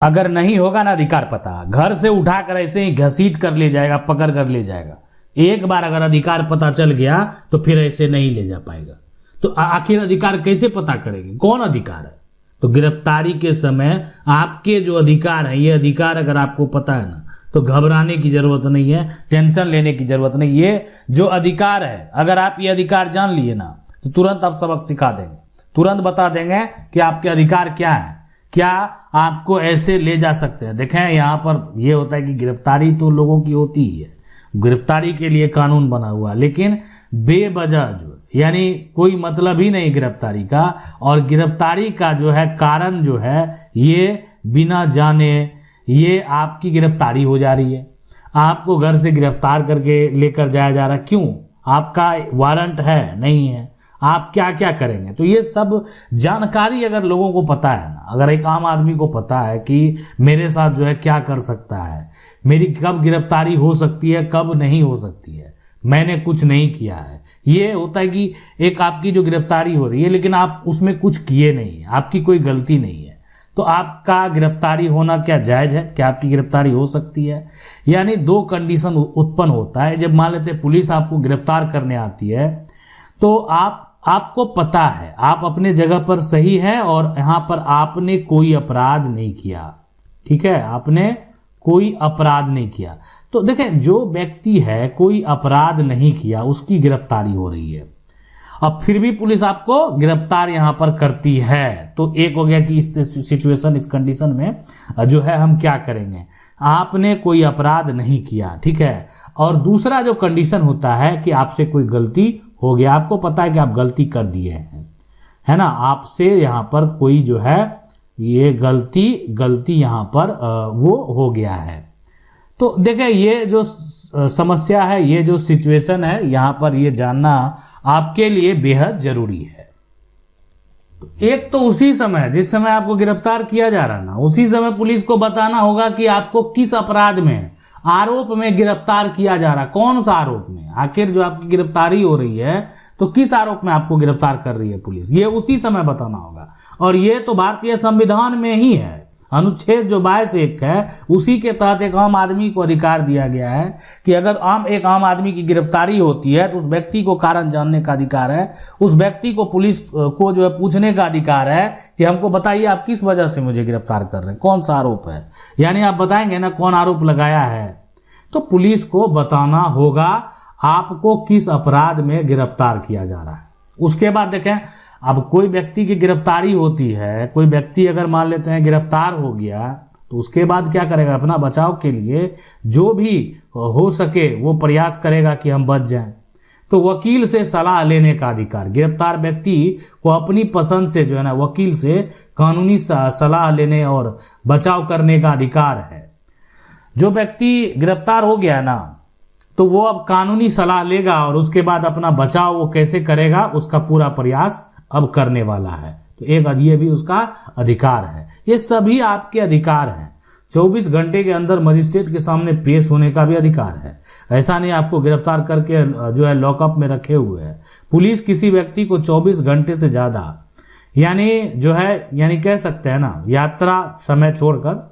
अगर नहीं होगा ना अधिकार पता, घर से उठाकर ऐसे ही घसीट कर ले जाएगा, पकड़ कर ले जाएगा। एक बार अगर अधिकार पता चल गया तो फिर ऐसे नहीं ले जा पाएगा। तो आखिर अधिकार कैसे पता करेंगे, कौन अधिकार है? तो गिरफ्तारी के समय आपके जो अधिकार है, ये अधिकार अगर आपको पता है ना, तो घबराने की जरूरत नहीं है, टेंशन लेने की जरूरत नहीं। ये जो अधिकार है, अगर आप ये अधिकार जान लिए ना, तो तुरंत आप सबक सिखा देंगे, तुरंत बता देंगे कि आपके अधिकार क्या है, क्या आपको ऐसे ले जा सकते हैं। देखें, यहाँ पर ये होता है कि गिरफ्तारी तो लोगों की होती ही है, गिरफ्तारी के लिए कानून बना हुआ, लेकिन बेवजह जो यानी कोई मतलब ही नहीं गिरफ्तारी का, और गिरफ्तारी का जो है कारण जो है ये बिना जाने ये आपकी गिरफ्तारी हो जा रही है, आपको घर से गिरफ्तार करके लेकर जाया जा रहा है। क्यों? आपका वारंट है नहीं है, आप क्या क्या करेंगे? तो ये सब जानकारी अगर लोगों को पता है ना, अगर एक आम आदमी को पता है कि मेरे साथ जो है क्या कर सकता है, मेरी कब गिरफ्तारी हो सकती है, कब नहीं हो सकती है, मैंने कुछ नहीं किया है। ये होता है कि एक आपकी जो गिरफ्तारी हो रही है लेकिन आप उसमें कुछ किए नहीं है, आपकी कोई गलती नहीं है, तो आपका गिरफ्तारी होना क्या जायज है? क्या आपकी गिरफ्तारी हो सकती है? यानी दो कंडीशन उत्पन्न होता है। जब मान लेते पुलिस आपको गिरफ्तार करने आती है तो आपको पता है आप अपने जगह पर सही है और यहाँ पर आपने कोई अपराध नहीं किया, ठीक है, आपने कोई अपराध नहीं किया। तो देखें, जो व्यक्ति है कोई अपराध नहीं किया, उसकी गिरफ्तारी हो रही है, अब फिर भी पुलिस आपको गिरफ्तार यहाँ पर करती है, तो एक हो गया कि इस सिचुएशन, इस कंडीशन में जो है हम क्या करेंगे, आपने कोई अपराध नहीं किया, ठीक है। और दूसरा जो कंडीशन होता है कि आपसे कोई गलती हो गया, आपको पता है कि आप गलती कर दिए हैं, है ना, आपसे यहाँ पर कोई जो है ये गलती यहाँ पर वो हो गया है। तो देखें, ये जो समस्या है, ये जो सिचुएशन है, यहाँ पर ये जानना आपके लिए बेहद जरूरी है। एक तो उसी समय, जिस समय आपको गिरफ्तार किया जा रहा ना, उसी समय पुलिस को बताना होगा कि आपको किस अपराध में, आरोप में गिरफ्तार किया जा रहा, कौन सा आरोप में, आखिर जो आपकी गिरफ्तारी हो रही है तो किस आरोप में आपको गिरफ्तार कर रही है पुलिस, ये उसी समय बताना होगा। और ये तो भारतीय संविधान में ही है, अनुच्छेद जो 22(1) है, उसी के तहत एक आम आदमी को अधिकार दिया गया है कि अगर एक आम आदमी की गिरफ्तारी होती है तो उस व्यक्ति को कारण जानने का अधिकार है, उस व्यक्ति को पुलिस को जो है पूछने का अधिकार है कि हमको बताइए आप किस वजह से मुझे गिरफ्तार कर रहे हैं, कौन सा आरोप है, यानी आप बताएंगे ना कौन आरोप लगाया है। तो पुलिस को बताना होगा आपको किस अपराध में गिरफ्तार किया जा रहा है। उसके बाद देखें, अब कोई व्यक्ति की गिरफ्तारी होती है, कोई व्यक्ति अगर मान लेते हैं गिरफ्तार हो गया, तो उसके बाद क्या करेगा, अपना बचाव के लिए जो भी हो सके वो प्रयास करेगा कि हम बच जाएं। तो वकील से सलाह लेने का अधिकार, गिरफ्तार व्यक्ति को अपनी पसंद से जो है ना वकील से कानूनी सलाह लेने और बचाव करने का अधिकार है। जो व्यक्ति गिरफ्तार हो गया ना, तो वो अब कानूनी सलाह लेगा और उसके बाद अपना बचाव वो कैसे करेगा, उसका पूरा प्रयास अब करने वाला है। तो एक ये भी उसका अधिकार है। ये सभी आपके अधिकार हैं। 24 घंटे के अंदर मजिस्ट्रेट के सामने पेश होने का भी अधिकार है। ऐसा नहीं आपको गिरफ्तार करके जो है लॉकअप में रखे हुए है। पुलिस किसी व्यक्ति को 24 घंटे से ज्यादा यानी कह सकते हैं ना, यात्रा समय छोड़कर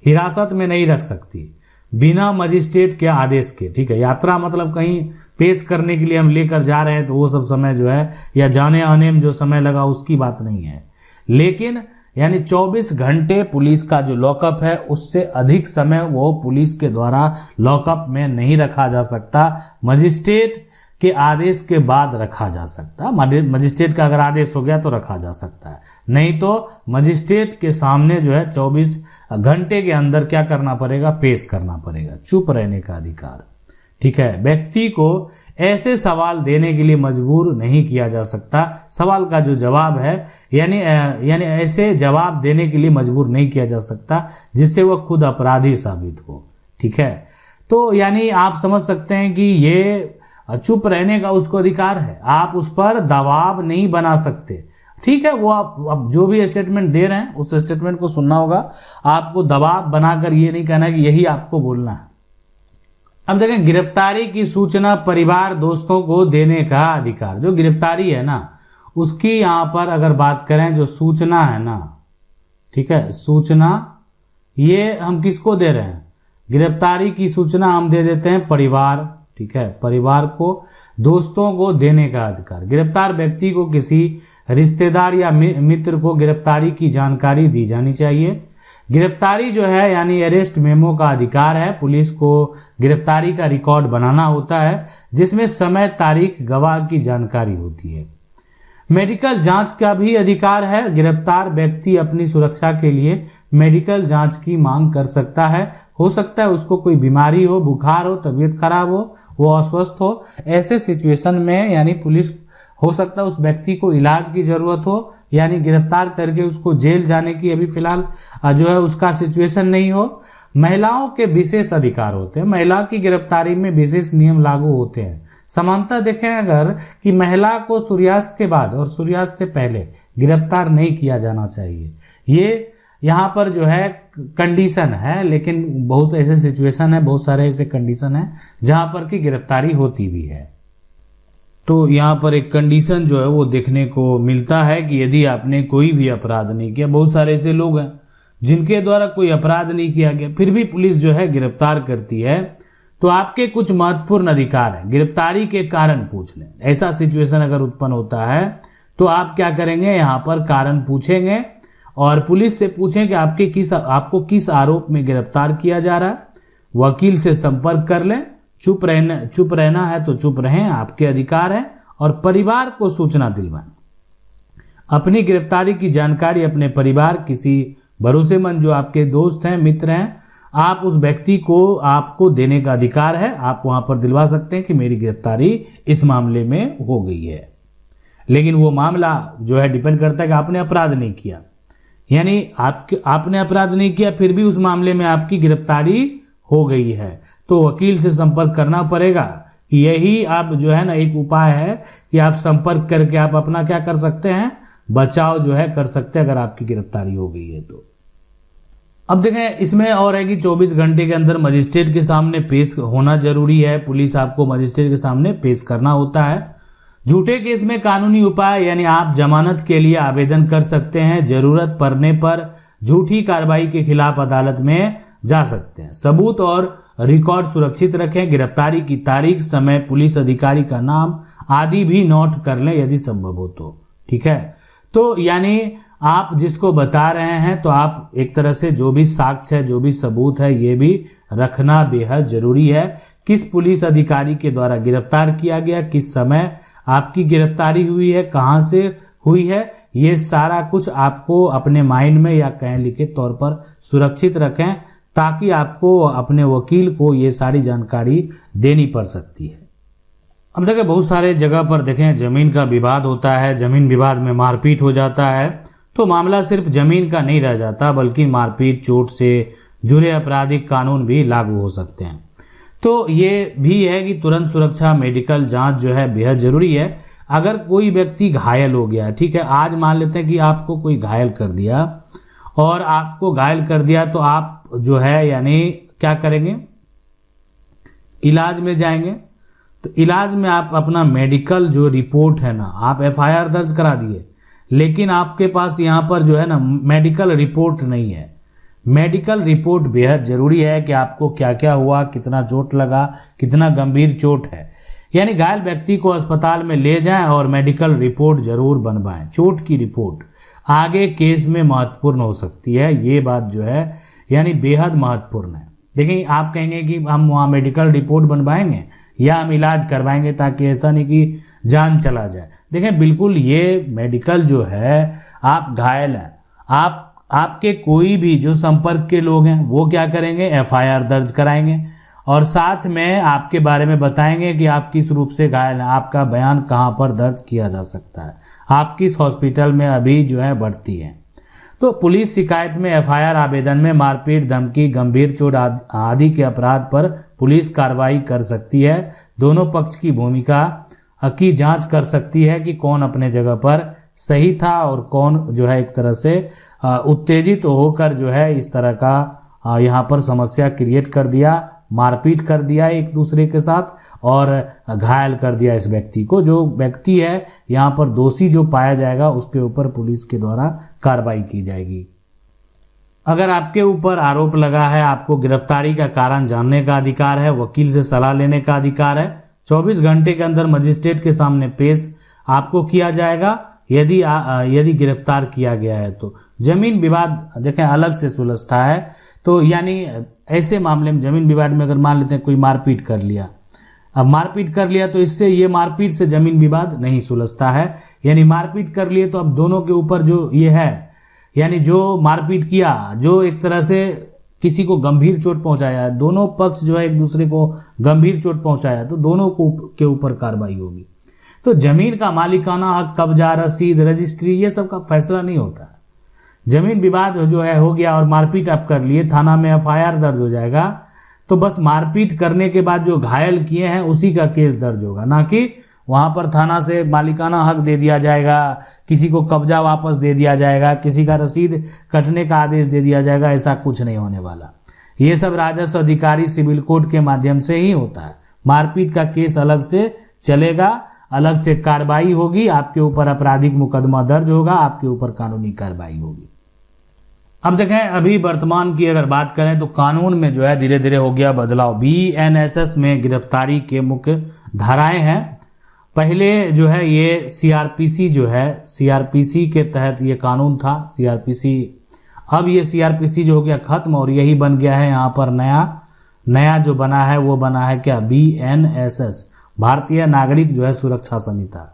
हिरासत में नहीं रख सकती बिना मजिस्ट्रेट के आदेश के, ठीक है। यात्रा मतलब कहीं पेश करने के लिए हम लेकर जा रहे हैं तो वो सब समय जो है, या जाने आने में जो समय लगा उसकी बात नहीं है, लेकिन यानी 24 घंटे पुलिस का जो लॉकअप है उससे अधिक समय वो पुलिस के द्वारा लॉकअप में नहीं रखा जा सकता। मजिस्ट्रेट के आदेश के बाद रखा जा सकता है, मजिस्ट्रेट का अगर आदेश हो गया तो रखा जा सकता है, नहीं तो मजिस्ट्रेट के सामने जो है 24 घंटे के अंदर क्या करना पड़ेगा, पेश करना पड़ेगा। चुप रहने का अधिकार, ठीक है। व्यक्ति को ऐसे सवाल देने के लिए मजबूर नहीं किया जा सकता, सवाल का जो जवाब है यानी ऐसे जवाब देने के लिए मजबूर नहीं किया जा सकता जिससे वह खुद अपराधी साबित हो, ठीक है। तो यानी आप समझ सकते हैं कि ये चुप रहने का उसको अधिकार है, आप उस पर दबाव नहीं बना सकते, ठीक है। वो आप जो भी स्टेटमेंट दे रहे हैं उस स्टेटमेंट को सुनना होगा, आपको दबाव बनाकर ये नहीं कहना कि यही आपको बोलना है। अब देखें, गिरफ्तारी की सूचना परिवार दोस्तों को देने का अधिकार, जो गिरफ्तारी है ना उसकी यहाँ पर अगर बात करें, जो सूचना है ना, ठीक है, सूचना ये हम किसको दे रहे हैं, गिरफ्तारी की सूचना हम दे देते हैं परिवार, ठीक है, परिवार को, दोस्तों को देने का अधिकार। गिरफ्तार व्यक्ति को किसी रिश्तेदार या मित्र को गिरफ्तारी की जानकारी दी जानी चाहिए। गिरफ्तारी जो है यानी अरेस्ट मेमो का अधिकार है। पुलिस को गिरफ्तारी का रिकॉर्ड बनाना होता है जिसमें समय, तारीख, गवाह की जानकारी होती है। मेडिकल जांच का भी अधिकार है। गिरफ्तार व्यक्ति अपनी सुरक्षा के लिए मेडिकल जांच की मांग कर सकता है। हो सकता है उसको कोई बीमारी हो, बुखार हो, तबीयत खराब हो, वो अस्वस्थ हो, ऐसे सिचुएशन में यानी पुलिस हो सकता है उस व्यक्ति को इलाज की जरूरत हो, यानी गिरफ्तार करके उसको जेल जाने की अभी फिलहाल जो है उसका सिचुएशन नहीं हो। महिलाओं के विशेष अधिकार होते हैं। महिला की गिरफ्तारी में विशेष नियम लागू होते हैं। समानता देखें अगर कि महिला को सूर्यास्त के बाद और सूर्यास्त से पहले गिरफ्तार नहीं किया जाना चाहिए। ये यहाँ पर जो है कंडीशन है, लेकिन बहुत ऐसे सिचुएशन है, बहुत सारे ऐसे कंडीशन है जहाँ पर कि गिरफ्तारी होती भी है। तो यहाँ पर एक कंडीशन जो है वो देखने को मिलता है कि यदि आपने कोई भी अपराध नहीं किया, बहुत सारे ऐसे लोग हैं जिनके द्वारा कोई अपराध नहीं किया गया फिर भी पुलिस जो है गिरफ्तार करती है, तो आपके कुछ महत्वपूर्ण अधिकार हैं। गिरफ्तारी के कारण पूछ लें। ऐसा सिचुएशन अगर उत्पन्न होता है तो आप क्या करेंगे, यहाँ पर कारण पूछेंगे और पुलिस से पूछें कि आपको किस आरोप में गिरफ्तार किया जा रहा है। वकील से संपर्क कर लें। चुप रहना है तो चुप रहें, आपके अधिकार है। और परिवार को सूचना दिलवाएं। अपनी गिरफ्तारी की जानकारी अपने परिवार, किसी भरोसेमंद जो आपके दोस्त हैं, मित्र हैं, आप उस व्यक्ति को आपको देने का अधिकार है। आप वहां पर दिलवा सकते हैं कि मेरी गिरफ्तारी इस मामले में हो गई है। लेकिन वो मामला जो है डिपेंड करता है कि आपने अपराध नहीं किया, यानी आपने अपराध नहीं किया फिर भी उस मामले में आपकी गिरफ्तारी हो गई है तो वकील से संपर्क करना पड़ेगा। यही आप जो है ना एक उपाय है कि आप संपर्क करके आप अपना क्या कर सकते हैं, बचाव जो है कर सकते हैं अगर आपकी गिरफ्तारी हो गई है तो। अब देखें इसमें और है कि 24 घंटे के अंदर मजिस्ट्रेट के सामने पेश होना जरूरी है। पुलिस आपको मजिस्ट्रेट के सामने पेश करना होता है। झूठे केस में कानूनी उपाय यानी आप जमानत के लिए आवेदन कर सकते हैं। जरूरत पड़ने पर झूठी कार्रवाई के खिलाफ अदालत में जा सकते हैं। सबूत और रिकॉर्ड सुरक्षित रखें। गिरफ्तारी की तारीख, समय, पुलिस अधिकारी का नाम आदि भी नोट कर लें यदि संभव हो तो। ठीक है, तो यानी आप जिसको बता रहे हैं तो आप एक तरह से जो भी साक्ष्य है, जो भी सबूत है, ये भी रखना बेहद जरूरी है। किस पुलिस अधिकारी के द्वारा गिरफ्तार किया गया, किस समय आपकी गिरफ्तारी हुई है, कहाँ से हुई है, ये सारा कुछ आपको अपने माइंड में या कहें लिखित तौर पर सुरक्षित रखें ताकि आपको अपने वकील को ये सारी जानकारी देनी पड़ सकती है। अब देखिए बहुत सारे जगह पर देखें जमीन का विवाद होता है। जमीन विवाद में मारपीट हो जाता है तो मामला सिर्फ जमीन का नहीं रह जाता बल्कि मारपीट, चोट से जुड़े आपराधिक कानून भी लागू हो सकते हैं। तो ये भी है कि तुरंत सुरक्षा, मेडिकल जांच जो है बेहद जरूरी है। अगर कोई व्यक्ति घायल हो गया, ठीक है, आज मान लेते हैं कि आपको कोई घायल कर दिया और आपको घायल कर दिया तो आप जो है यानी क्या करेंगे, इलाज में जाएंगे। तो इलाज में आप अपना मेडिकल जो रिपोर्ट है ना, आप एफआईआर दर्ज करा दिए लेकिन आपके पास यहाँ पर जो है ना मेडिकल रिपोर्ट नहीं है। मेडिकल रिपोर्ट बेहद जरूरी है कि आपको क्या क्या हुआ, कितना चोट लगा, कितना गंभीर चोट है। यानी घायल व्यक्ति को अस्पताल में ले जाएं और मेडिकल रिपोर्ट जरूर बनवाएं। चोट की रिपोर्ट आगे केस में महत्वपूर्ण हो सकती है। ये बात जो है यानी बेहद महत्वपूर्ण है। देखिए आप कहेंगे कि हम वहाँ मेडिकल रिपोर्ट बनवाएंगे या हम इलाज करवाएंगे ताकि ऐसा नहीं कि जान चला जाए। देखें बिल्कुल ये मेडिकल जो है, आप घायल हैं, आपके कोई भी जो संपर्क के लोग हैं वो क्या करेंगे, एफआईआर दर्ज कराएंगे और साथ में आपके बारे में बताएंगे कि आप किस रूप से घायल हैं, आपका बयान कहाँ पर दर्ज किया जा सकता है, आप किस हॉस्पिटल में अभी जो है भर्ती हैं। तो पुलिस शिकायत में, एफआईआर आवेदन में मारपीट, धमकी, गंभीर चोट आदि के अपराध पर पुलिस कार्रवाई कर सकती है। दोनों पक्ष की भूमिका की जांच कर सकती है कि कौन अपने जगह पर सही था और कौन जो है एक तरह से उत्तेजित होकर जो है इस तरह का यहाँ पर समस्या क्रिएट कर दिया, मारपीट कर दिया एक दूसरे के साथ और घायल कर दिया इस व्यक्ति को। जो व्यक्ति है यहाँ पर दोषी जो पाया जाएगा उसके ऊपर पुलिस के द्वारा कार्रवाई की जाएगी। अगर आपके ऊपर आरोप लगा है, आपको गिरफ्तारी का कारण जानने का अधिकार है, वकील से सलाह लेने का अधिकार है। 24 घंटे के अंदर मजिस्ट्रेट के सामने पेश आपको किया जाएगा यदि गिरफ्तार किया गया है तो। जमीन विवाद देखें अलग से सुलझता है, तो यानी ऐसे मामले में जमीन विवाद में अगर मान लेते हैं कोई मारपीट कर लिया, अब मारपीट कर लिया तो इससे ये मारपीट से जमीन विवाद नहीं सुलझता है। यानी मारपीट कर लिए तो अब दोनों के ऊपर जो ये है, यानी जो मारपीट किया, जो एक तरह से किसी को गंभीर चोट पहुंचाया, दोनों पक्ष जो है एक दूसरे को गंभीर चोट पहुंचाया, तो दोनों को के ऊपर कार्रवाई होगी। तो जमीन का मालिकाना हक, कब्जा, रसीद, रजिस्ट्री, ये सब का फैसला नहीं होता है। जमीन विवाद जो है हो गया और मारपीट आप कर लिए, थाना में FIR दर्ज हो जाएगा, तो बस मारपीट करने के बाद जो घायल किए हैं उसी का केस दर्ज होगा, ना कि वहां पर थाना से मालिकाना हक दे दिया जाएगा, किसी को कब्जा वापस दे दिया जाएगा, किसी का रसीद कटने का आदेश दे दिया जाएगा। ऐसा कुछ नहीं होने वाला। ये सब राजस्व अधिकारी सिविल कोर्ट के माध्यम से ही होता है। मारपीट का केस अलग से चलेगा, अलग से कार्रवाई होगी, आपके ऊपर आपराधिक मुकदमा दर्ज होगा, आपके ऊपर कानूनी कार्रवाई होगी। अब देखें अभी वर्तमान की अगर बात करें तो कानून में जो है धीरे धीरे हो गया बदलाव। BNSS में गिरफ्तारी के मुख्य धाराएं हैं। पहले जो है ये CRPC जो है, CRPC के तहत ये कानून था, CRPC। अब ये CRPC जो हो गया खत्म और यही बन गया है यहाँ पर नया जो बना है वो बना है क्या, BNSS, भारतीय नागरिक जो है सुरक्षा संहिता।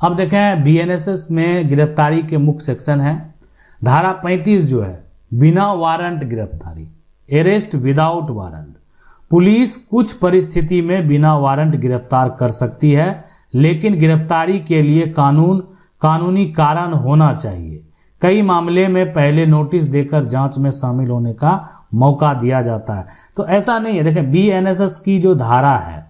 अब देखें BNSS में गिरफ्तारी के मुख्य सेक्शन है। धारा 35 जो है बिना वारंट गिरफ्तारी, अरेस्ट विदाउट वारंट। पुलिस कुछ परिस्थिति में बिना वारंट गिरफ्तार कर सकती है, लेकिन गिरफ्तारी के लिए कानूनी कारण होना चाहिए। कई मामले में पहले नोटिस देकर जांच में शामिल होने का मौका दिया जाता है। तो ऐसा नहीं है। देखें BNSS की जो धारा है,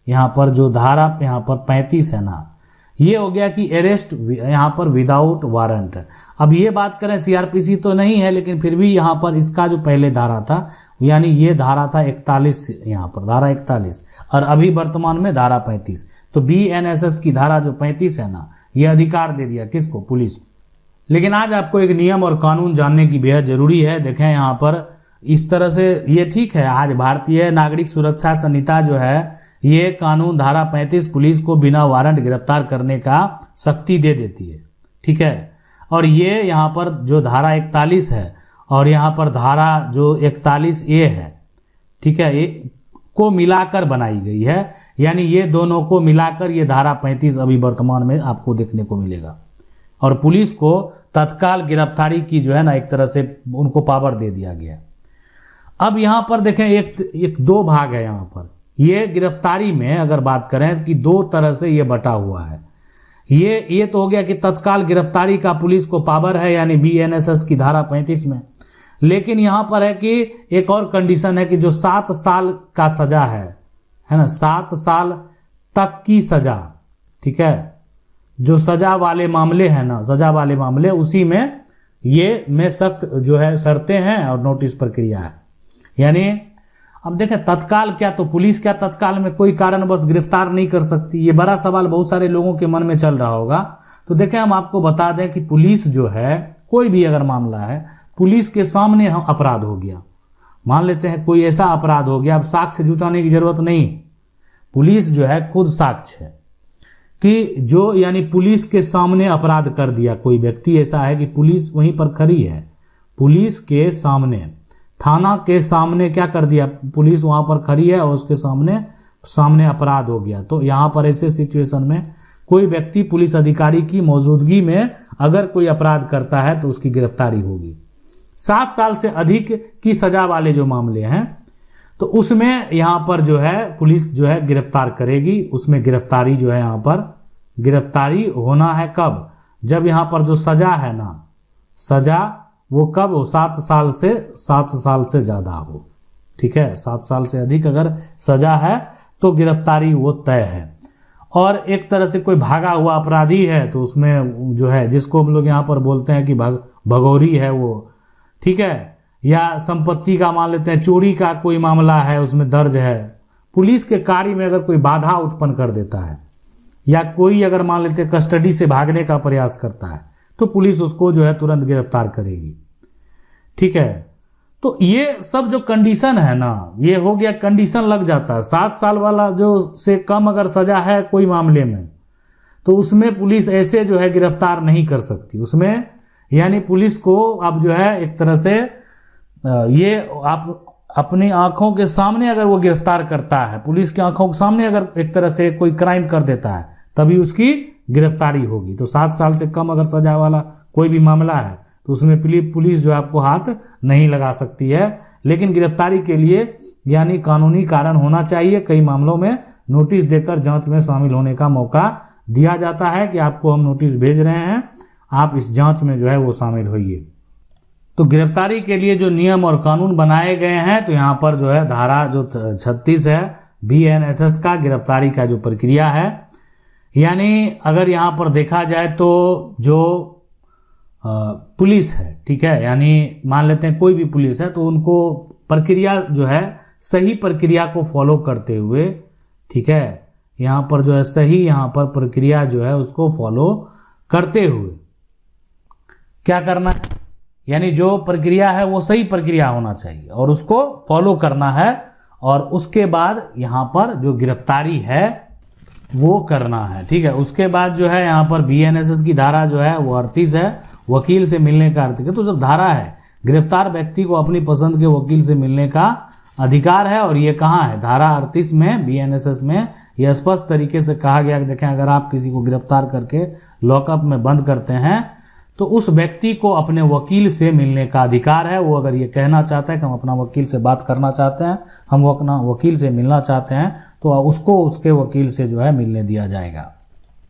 यहाँ पर जो धारा यहाँ पर 35 है ना, ये हो गया कि अरेस्ट यहाँ पर विदाउट वारंट। अब ये बात करें CRPC तो नहीं है, लेकिन फिर भी यहाँ पर इसका जो पहले धारा था, यानी ये धारा था 41, यहाँ पर धारा 41 और अभी वर्तमान में धारा 35। तो BNSS की धारा जो 35 है ना, ये अधिकार दे दिया किसको, पुलिस को। लेकिन आज आपको एक नियम और कानून जानने की बेहद जरूरी है। देखें यहाँ पर इस तरह से ये ठीक है, आज भारतीय नागरिक सुरक्षा संहिता जो है, ये कानून धारा 35 पुलिस को बिना वारंट गिरफ्तार करने का शक्ति दे देती है, ठीक है। और ये यहाँ पर जो धारा 41 है और यहाँ पर धारा जो 41A है, ठीक है, ये को मिलाकर बनाई गई है। यानी ये दोनों को मिलाकर ये धारा 35 अभी वर्तमान में आपको देखने को मिलेगा। और पुलिस को तत्काल गिरफ्तारी की जो है ना, एक तरह से उनको पावर दे दिया गया। अब यहाँ पर देखें एक दो भाग है। यहाँ पर ये गिरफ्तारी में अगर बात करें कि दो तरह से ये बटा हुआ है। ये तो हो गया कि तत्काल गिरफ्तारी का पुलिस को पावर है, यानी BNSS की धारा 35 में। लेकिन यहाँ पर है कि एक और कंडीशन है कि जो 7 साल का सजा है ना, 7 साल तक की सजा, ठीक है, जो सजा वाले मामले हैं ना, सजा वाले मामले, उसी में ये में सख्त जो है शर्तें हैं और नोटिस प्रक्रिया है। यानी अब देखें तत्काल क्या, तो पुलिस क्या तत्काल में कोई कारणवश गिरफ्तार नहीं कर सकती? ये बड़ा सवाल बहुत सारे लोगों के मन में चल रहा होगा। तो देखें हम आपको बता दें कि पुलिस जो है, कोई भी अगर मामला है, पुलिस के सामने हम अपराध हो गया, मान लेते हैं कोई ऐसा अपराध हो गया, अब साक्ष्य जुटाने की जरूरत नहीं, पुलिस जो है खुद साक्ष्य है कि जो, यानी पुलिस के सामने अपराध कर दिया कोई व्यक्ति, ऐसा है कि पुलिस वहीं पर खड़ी है, पुलिस के सामने, थाना के सामने क्या कर दिया, पुलिस वहां पर खड़ी है और उसके सामने अपराध हो गया। तो यहाँ पर ऐसे सिचुएशन में कोई व्यक्ति पुलिस अधिकारी की मौजूदगी में अगर कोई अपराध करता है तो उसकी गिरफ्तारी होगी। 7 साल से अधिक की सजा वाले जो मामले हैं तो उसमें यहाँ पर जो है पुलिस जो है गिरफ्तार करेगी। उसमें गिरफ्तारी जो है, यहाँ पर गिरफ्तारी होना है कब, जब यहाँ पर जो सजा है ना, सजा वो कब हो, 7 साल से ज्यादा हो, ठीक है, 7 साल से अधिक अगर सजा है तो गिरफ्तारी वो तय है। और एक तरह से कोई भागा हुआ अपराधी है तो उसमें जो है, जिसको हम लोग यहाँ पर बोलते हैं कि भगोरी है वो, ठीक है, या संपत्ति का मान लेते हैं, चोरी का कोई मामला है उसमें दर्ज है, पुलिस के कार्य में अगर कोई बाधा उत्पन्न कर देता है, या कोई अगर मान लेते हैं कस्टडी से भागने का प्रयास करता है, तो पुलिस उसको जो है तुरंत गिरफ्तार करेगी, ठीक है। तो ये सब जो कंडीशन है ना, ये हो गया, कंडीशन लग जाता है। 7 साल वाला जो से कम अगर सजा है कोई मामले में, तो उसमें पुलिस ऐसे जो है गिरफ्तार नहीं कर सकती। उसमें यानी पुलिस को अब जो है एक तरह से ये आप अपनी आंखों के सामने अगर वो गिरफ्तार करता है, पुलिस की आंखों के सामने अगर एक तरह से कोई क्राइम कर देता है, तभी उसकी गिरफ्तारी होगी। तो 7 साल से कम अगर सजा वाला कोई भी मामला है तो उसमें पुलिस जो आपको हाथ नहीं लगा सकती है। लेकिन गिरफ्तारी के लिए यानी कानूनी कारण होना चाहिए। कई मामलों में नोटिस देकर जांच में शामिल होने का मौका दिया जाता है कि आपको हम नोटिस भेज रहे हैं, आप इस जांच में जो है वो शामिल होइए। तो गिरफ्तारी के लिए जो नियम और कानून बनाए गए हैं, तो यहाँ पर जो है धारा जो 36 है BNSS का गिरफ्तारी का जो प्रक्रिया है, यानी अगर यहाँ पर देखा जाए तो जो पुलिस है, ठीक है, यानी मान लेते हैं कोई भी पुलिस है, तो उनको प्रक्रिया जो है सही प्रक्रिया को फॉलो करते हुए, ठीक है, यहाँ पर जो है सही यहाँ पर प्रक्रिया जो है उसको फॉलो करते हुए क्या करना है, यानी जो प्रक्रिया है वो सही प्रक्रिया होना चाहिए और उसको फॉलो करना है। और उसके बाद यहाँ पर जो गिरफ्तारी है वो करना है, ठीक है। उसके बाद जो है यहाँ पर BNSS की धारा जो है वो 38 है, वकील से मिलने का अधिकार। तो जब धारा है, गिरफ्तार व्यक्ति को अपनी पसंद के वकील से मिलने का अधिकार है। और ये कहाँ है, धारा 38 में BNSS में यह स्पष्ट तरीके से कहा गया कि देखें, अगर आप किसी को गिरफ्तार करके लॉकअप में बंद करते हैं तो उस व्यक्ति को अपने वकील से मिलने का अधिकार है। वो अगर ये कहना चाहता है कि हम अपना वकील से बात करना चाहते हैं, हम वो अपना वकील से मिलना चाहते हैं, तो उसको उसके वकील से जो है मिलने दिया जाएगा।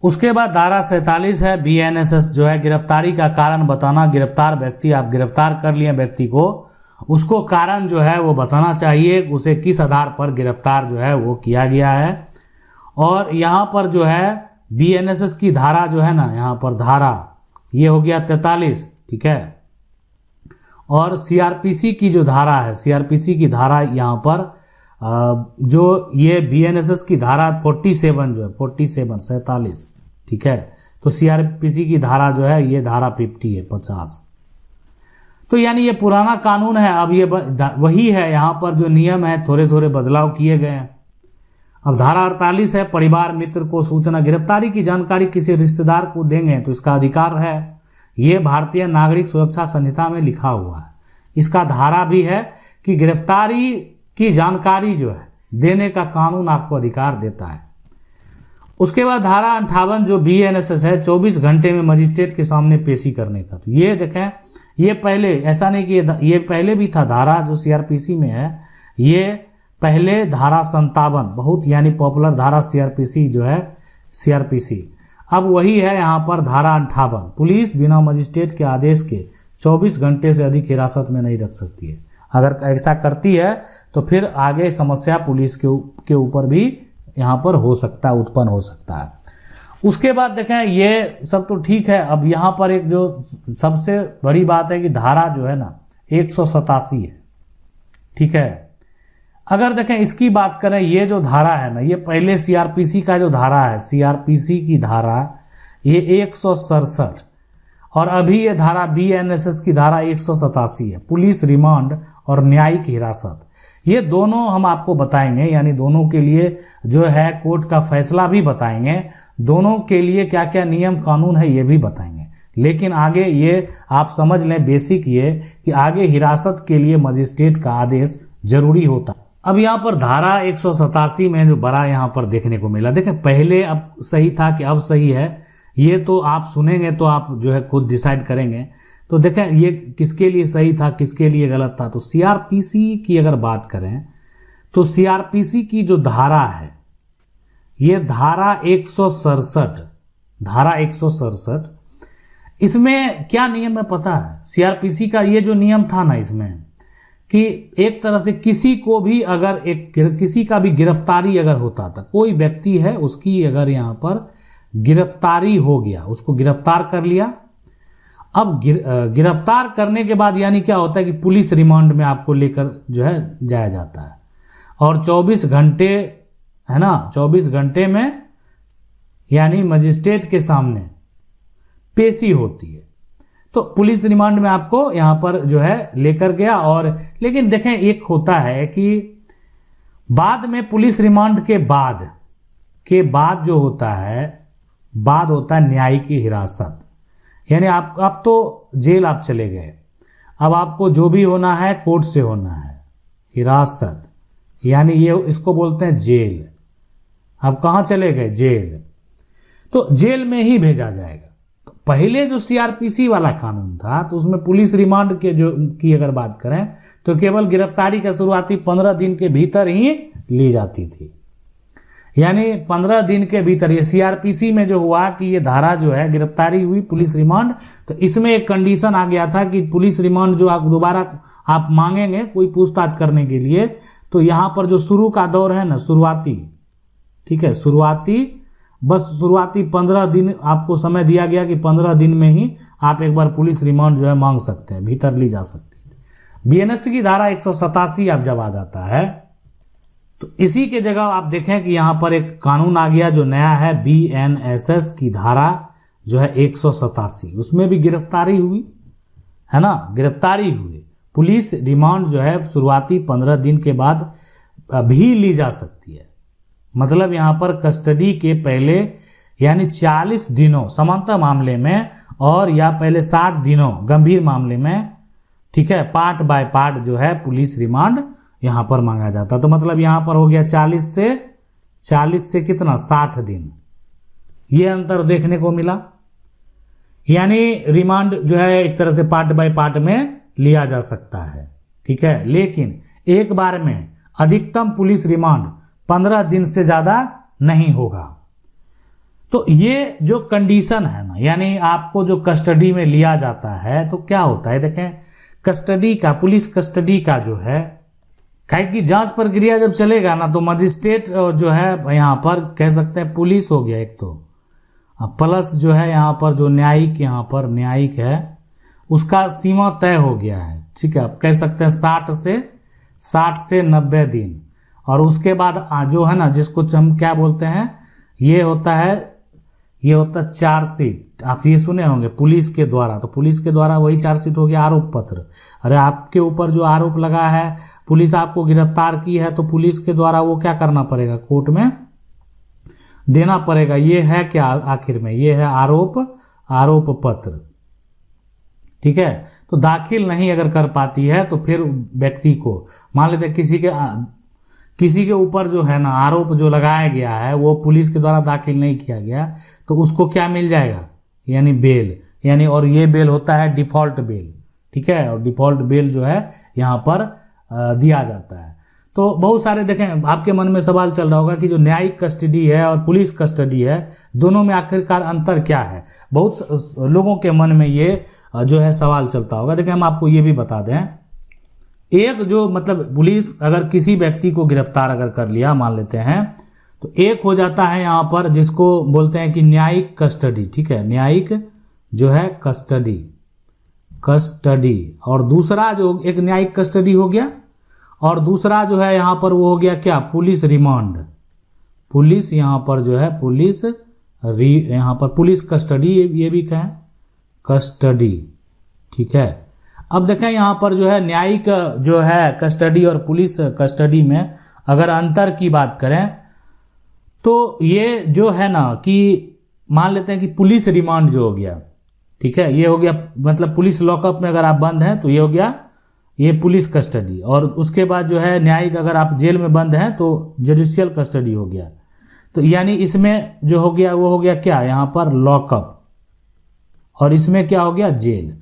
उसके बाद धारा 47 है BNSS जो है गिरफ्तारी का कारण बताना। गिरफ्तार व्यक्ति, आप गिरफ्तार कर लिए व्यक्ति को, उसको कारण जो है वो बताना चाहिए, उसे किस आधार पर गिरफ्तार जो है वो किया गया है। और यहाँ पर जो है BNSS की धारा जो है ना, यहाँ पर धारा ये हो गया 43, ठीक है। और CRPC की जो धारा है, CRPC की धारा यहाँ पर जो ये BNSS की धारा 47 जो है 47, ठीक है। तो CRPC की धारा जो है ये धारा 50 है, 50। तो यानी ये पुराना कानून है, अब ये वही है। यहाँ पर जो नियम है थोड़े थोड़े बदलाव किए गए हैं। अब धारा 48 है, परिवार मित्र को सूचना। गिरफ्तारी की जानकारी किसी रिश्तेदार को देंगे तो इसका अधिकार है। ये भारतीय नागरिक सुरक्षा संहिता में लिखा हुआ है। इसका धारा भी है कि गिरफ्तारी की जानकारी जो है देने का कानून आपको अधिकार देता है। उसके बाद धारा 58 जो BNSS है, 24 घंटे में मजिस्ट्रेट के सामने पेशी करने का। तो ये देखें, ये पहले ऐसा नहीं कि ये पहले भी था, धारा जो CRPC में है ये पहले धारा 57 बहुत यानी पॉपुलर धारा CRPC जो है CRPC, अब वही है यहाँ पर धारा 58। पुलिस बिना मजिस्ट्रेट के आदेश के 24 घंटे से अधिक हिरासत में नहीं रख सकती है। अगर ऐसा करती है तो फिर आगे समस्या पुलिस के ऊपर भी यहाँ पर हो सकता है, उत्पन्न हो सकता है। उसके बाद देखें, ये सब तो ठीक है। अब यहाँ पर एक जो सबसे बड़ी बात है कि धारा जो है ना 187 है, ठीक है। अगर देखें इसकी बात करें, ये जो धारा है ना, ये पहले CRPC का जो धारा है, CRPC की धारा ये 167 और अभी ये धारा BNSS की धारा 187 है, पुलिस रिमांड और न्यायिक हिरासत। ये दोनों हम आपको बताएंगे, यानी दोनों के लिए जो है कोर्ट का फैसला भी बताएंगे, दोनों के लिए क्या क्या नियम कानून है ये भी बताएंगे। लेकिन आगे ये आप समझ लें बेसिक ये कि आगे हिरासत के लिए मजिस्ट्रेट का आदेश जरूरी होता है। अब यहाँ पर धारा 187 में जो बड़ा यहाँ पर देखने को मिला, देखें पहले अब सही था कि अब सही है, ये तो आप सुनेंगे तो आप जो है खुद डिसाइड करेंगे। तो देखें ये किसके लिए सही था, किसके लिए गलत था। तो CRPC की अगर बात करें तो CRPC की जो धारा है ये धारा 167, धारा 167, इसमें क्या नियम है पता है? CRPC का ये जो नियम था ना, इसमें कि एक तरह से किसी को भी अगर किसी का भी गिरफ्तारी अगर होता था, कोई व्यक्ति है उसकी अगर यहाँ पर गिरफ्तारी हो गया, उसको गिरफ्तार कर लिया। अब गिरफ्तार करने के बाद यानी क्या होता है कि पुलिस रिमांड में आपको लेकर जो है जाया जाता है और 24 घंटे है ना, 24 घंटे में यानी मजिस्ट्रेट के सामने पेशी होती है। तो पुलिस रिमांड में आपको यहाँ पर जो है लेकर गया। और लेकिन देखें, एक होता है कि बाद में पुलिस रिमांड के बाद जो होता है, बाद होता है न्यायिक हिरासत। यानी आप तो जेल आप चले गए, अब आपको जो भी होना है कोर्ट से होना है। हिरासत यानी ये इसको बोलते हैं जेल। आप कहाँ चले गए? जेल। तो जेल में ही भेजा जाएगा। तो पहले जो सीआरपीसी वाला कानून था तो उसमें पुलिस रिमांड के की अगर बात करें तो केवल गिरफ्तारी का शुरुआती 15 दिन के भीतर ही ली जाती थी। यानी 15 दिन के भीतर। ये सीआरपीसी में जो हुआ कि ये धारा जो है, गिरफ्तारी हुई, पुलिस रिमांड, तो इसमें एक कंडीशन आ गया था कि पुलिस रिमांड जो आप दोबारा आप मांगेंगे कोई पूछताछ करने के लिए, तो यहाँ पर जो शुरू का दौर है ना, शुरुआती, ठीक है, शुरुआती 15 दिन आपको समय दिया गया कि 15 दिन में ही आप एक बार पुलिस रिमांड जो है मांग सकते हैं, भीतर ली जा सकती है। बीएनएस की धारा 187 आप जब आ जाता है तो इसी के जगह आप देखें कि यहाँ पर एक कानून आ गया जो नया है, बीएनएसएस की धारा जो है 187। उसमें भी गिरफ्तारी हुई है ना, गिरफ्तारी हुई। पुलिस रिमांड जो है शुरुआती 15 दिन के बाद भी ली जा सकती है। मतलब यहाँ पर कस्टडी के पहले यानी 40 दिनों समानता मामले में, और या पहले 60 दिनों गंभीर मामले में, ठीक है, पार्ट बाय पार्ट जो है पुलिस रिमांड यहाँ पर मांगा जाता। तो मतलब यहाँ पर हो गया 40 से कितना, 60 दिन। ये अंतर देखने को मिला। यानी रिमांड जो है एक तरह से पार्ट बाय पार्ट में लिया जा सकता है, ठीक है, लेकिन एक बार में अधिकतम पुलिस रिमांड 15 दिन से ज्यादा नहीं होगा। तो ये जो कंडीशन है ना, यानी आपको जो कस्टडी में लिया जाता है तो क्या होता है, देखें, कस्टडी का, पुलिस कस्टडी का जो है, काहे की जांच प्रक्रिया जब चलेगा ना तो मजिस्ट्रेट जो है यहाँ पर कह सकते हैं पुलिस हो गया एक तो, प्लस जो है यहाँ पर जो न्यायिक, यहाँ पर न्यायिक है उसका सीमा तय हो गया है, ठीक है, आप कह सकते हैं 60 से 90 दिन। और उसके बाद जो है ना, जिसको हम क्या बोलते हैं, ये होता है चार्जशीट। आप ये सुने होंगे पुलिस के द्वारा, तो पुलिस के द्वारा वही चार्जशीट हो गया आरोप पत्र। अरे आपके ऊपर जो आरोप लगा है, पुलिस आपको गिरफ्तार की है, तो पुलिस के द्वारा वो क्या करना पड़ेगा, कोर्ट में देना पड़ेगा। ये है क्या आखिर में, ये है आरोप पत्र, ठीक है। तो दाखिल नहीं अगर कर पाती है तो फिर व्यक्ति को, मान लेते किसी के ऊपर जो है ना आरोप जो लगाया गया है वो पुलिस के द्वारा दाखिल नहीं किया गया, तो उसको क्या मिल जाएगा, यानी बेल, यानी, और ये बेल होता है डिफॉल्ट बेल, ठीक है, और डिफॉल्ट बेल जो है यहाँ पर दिया जाता है। तो बहुत सारे देखें, आपके मन में सवाल चल रहा होगा कि जो न्यायिक कस्टडी है और पुलिस कस्टडी है, दोनों में आखिरकार अंतर क्या है। बहुत लोगों के मन में ये जो है सवाल चलता होगा। देखिए, हम आपको ये भी बता दें, एक जो मतलब पुलिस अगर किसी व्यक्ति को गिरफ्तार अगर कर लिया, मान लेते हैं, तो एक हो जाता है यहाँ पर जिसको बोलते हैं कि न्यायिक कस्टडी, ठीक है, न्यायिक जो है कस्टडी, और दूसरा जो एक न्यायिक कस्टडी हो गया, और दूसरा जो है यहाँ पर वो हो गया क्या, पुलिस रिमांड। पुलिस यहाँ पर जो है यहाँ पर पुलिस कस्टडी, ये भी कहें कस्टडी, ठीक है। अब देखें यहाँ पर जो है न्यायिक जो है कस्टडी और पुलिस कस्टडी में अगर अंतर की बात करें तो ये जो है ना कि मान लेते हैं कि पुलिस रिमांड जो हो गया, ठीक है, ये हो गया मतलब पुलिस लॉकअप में अगर आप बंद हैं तो ये हो गया ये पुलिस कस्टडी, और उसके बाद जो है न्यायिक अगर आप जेल में बंद हैं तो जुडिशियल कस्टडी हो गया। तो यानी इसमें जो हो गया वो हो गया क्या, यहाँ पर लॉकअप, और इसमें क्या हो गया, जेल।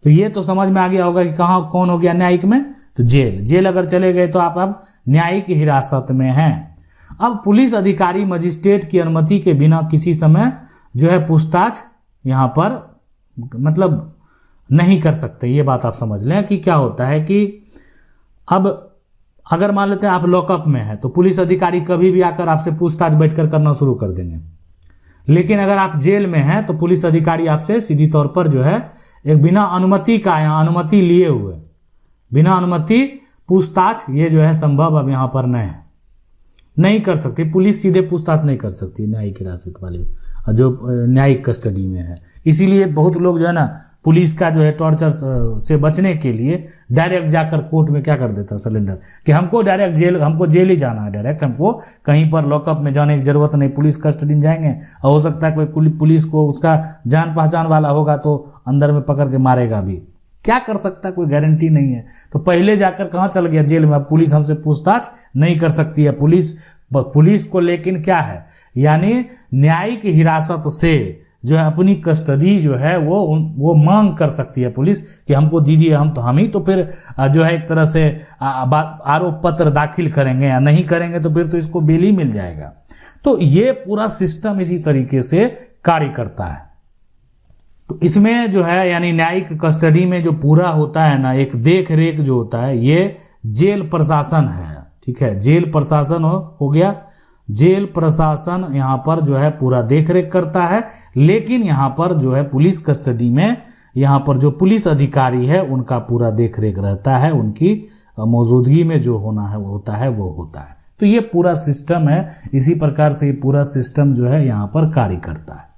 तो ये तो समझ में आ गया होगा कि कहाँ कौन हो गया न्यायिक में, तो जेल अगर चले गए तो आप अब न्यायिक हिरासत में हैं। अब पुलिस अधिकारी मजिस्ट्रेट की अनुमति के बिना किसी समय जो है पूछताछ यहाँ पर मतलब नहीं कर सकते। ये बात आप समझ लें कि क्या होता है कि अब अगर मान लेते हैं आप लॉकअप में हैं तो पुलिस अधिकारी कभी भी आकर आपसे पूछताछ बैठकर करना शुरू कर देंगे, लेकिन अगर आप जेल में हैं तो पुलिस अधिकारी आपसे सीधी तौर पर जो है एक बिना अनुमति का, यहाँ अनुमति लिए हुए बिना अनुमति पूछताछ, ये जो है संभव अब यहाँ पर नहीं है। नहीं कर सकती, पुलिस सीधे पूछताछ नहीं कर सकती न्यायिक हिरासत वाले जो न्यायिक कस्टडी में है। इसीलिए बहुत लोग जो है ना पुलिस का जो है टॉर्चर से बचने के लिए डायरेक्ट जाकर कोर्ट में क्या कर देता है सरेंडर, कि हमको डायरेक्ट जेल, हमको जेल ही जाना है डायरेक्ट, हमको कहीं पर लॉकअप में जाने की जरूरत नहीं, पुलिस कस्टडी में जाएंगे और हो सकता है कोई पुलिस को उसका जान पहचान वाला होगा तो अंदर में पकड़ के मारेगा भी, क्या कर सकता है, कोई गारंटी नहीं है। तो पहले जाकर कहाँ चल गया जेल में, अब पुलिस हमसे पूछताछ नहीं कर सकती है। पुलिस को लेकिन क्या है, यानी न्यायिक हिरासत से जो है अपनी कस्टडी जो है वो मांग कर सकती है पुलिस कि हमको दीजिए, हम ही तो फिर जो है एक तरह से आरोप पत्र दाखिल करेंगे, या नहीं करेंगे तो फिर तो इसको बेल ही मिल जाएगा। तो ये पूरा सिस्टम इसी तरीके से कार्य करता है। तो इसमें जो है यानी न्यायिक कस्टडी में जो पूरा होता है ना, एक देख रेख जो होता है, ये जेल प्रशासन है, ठीक है, जेल प्रशासन हो गया। जेल प्रशासन यहाँ पर जो है पूरा देख रेख करता है, लेकिन यहाँ पर जो है पुलिस कस्टडी में यहाँ पर जो पुलिस अधिकारी है उनका पूरा देख रेख रहता है, उनकी मौजूदगी में जो होना है वो होता है। तो ये पूरा सिस्टम है, इसी प्रकार से ये पूरा सिस्टम जो है यहाँ पर कार्य करता है।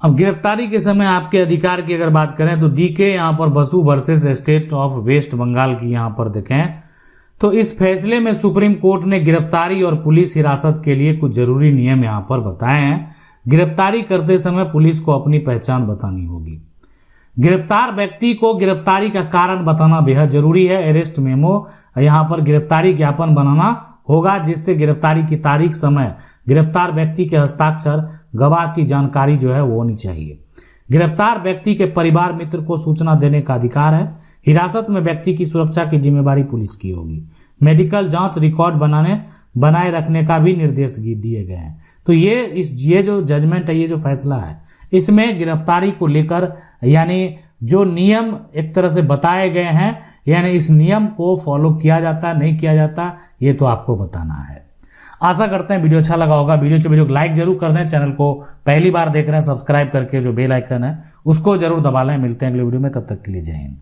अब गिरफ्तारी के समय आपके अधिकार की अगर बात करें तो डीके यहाँ पर Basu versus state of West Bengal की यहाँ पर देखें तो इस फैसले में सुप्रीम कोर्ट ने गिरफ्तारी और पुलिस हिरासत के लिए कुछ जरूरी नियम यहाँ पर बताए हैं। गिरफ्तारी करते समय पुलिस को अपनी पहचान बतानी होगी। गिरफ्तार व्यक्ति को गिरफ्तारी का कारण बताना बेहद जरूरी है। अरेस्ट मेमो यहाँ पर गिरफ्तारी ज्ञापन बनाना होगा, जिससे गिरफ्तारी की तारीख, समय, गिरफ्तार व्यक्ति के हस्ताक्षर, गवाह की जानकारी जो है वो होनी चाहिए। गिरफ्तार व्यक्ति के परिवार मित्र को सूचना देने का अधिकार है। हिरासत में व्यक्ति की सुरक्षा की जिम्मेदारी पुलिस की होगी। मेडिकल जांच रिकॉर्ड बनाए रखने का भी निर्देश दिए गए हैं। तो ये जो जजमेंट है, ये जो फैसला है, इसमें गिरफ्तारी को लेकर यानी जो नियम एक तरह से बताए गए हैं, यानी इस नियम को फॉलो किया जाता नहीं किया जाता, ये तो आपको बताना है। आशा करते हैं वीडियो अच्छा लगा होगा। वीडियो को लाइक जरूर कर दें। चैनल को पहली बार देख रहे हैं सब्सक्राइब करके जो बेल आइकन है उसको जरूर दबा लें। मिलते हैं अगले वीडियो में, तब तक के लिए जय हिंद।